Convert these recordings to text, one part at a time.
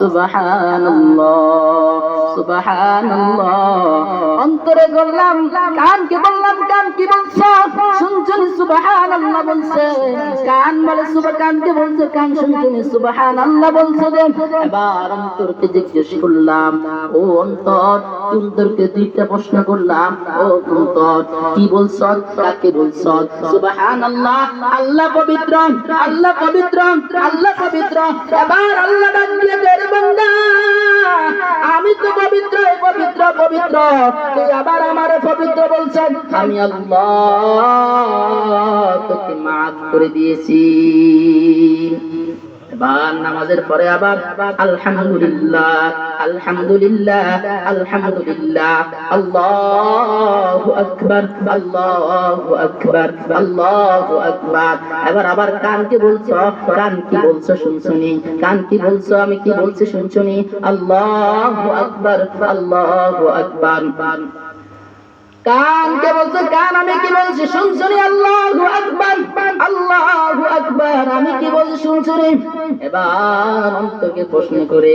সুবহানাল্লাহ সুবহানাল্লাহ। অন্তরে বললাম, কানকে বললাম, কান কি বলছো? শুনছনি সুবহানাল্লাহ বলছে। কান বলে কানকে বলছে, কান শুনছনি সুবহানাল্লাহ বলছে। এবার অন্তরকে জিজ্ঞেস করলাম, ও অন্তর, অন্তরকে দুইটা প্রশ্ন করলাম, ও অন্তর কি বলছো, কাকে বলছো? সুবহানাল্লাহ, আল্লাহ পবিত্র, আল্লাহ পবিত্র, আল্লাহ পবিত্র। এবার আল্লাহ ডাক দিয়ে বলে, বান্দা আমি তো পবিত্র, পবিত্র, পবিত্র, তুই আবার আমারে পবিত্র বলছেন। আমি আল্লাহ তোকে মাফ করে দিয়েছি। এবার নামাজের পরে আবার আলহামদুলিল্লাহ, আলহামদুলিল্লাহ, আলহামদুলিল্লাহ, আল্লাহু আকবার, আল্লাহু আকবার, আল্লাহু আকবার। এবার আবার কান কি বলছো, কান কি বলছো শুনছনি, কান কি বলছো, আমি কি বলছি শুনছনি। আল্লাহু আকবার, আল্লাহু আকবার। কান কে বলছে, কান আমি কি বলছি শুনছনি। আল্লাহু আকবার, আল্লাহু আকবার, আমি কি বলছি শুনছনি। এবার অন্তরকে প্রশ্ন করে,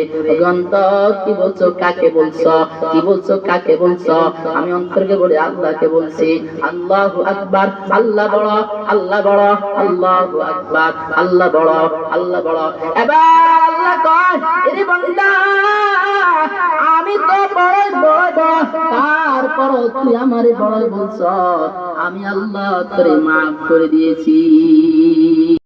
অন্তর কি বলছো, কাকে বলছো, কি বলছো, কাকে বলছো। আমি অন্তরকে বলি, আল্লাহকে বলছি। আল্লাহু আকবার, আল্লাহ বড়, আল্লাহ বড়, আল্লাহু আকবার, আল্লাহ বড়, আল্লাহ বড়। এবার আল্লাহ কয়, এরে বান্দা আমি তো বড় বড় বড়, তারপর তুই আমারে বড় বলছ, আমি আল্লাহ তোরে মাফ করে দিয়েছি।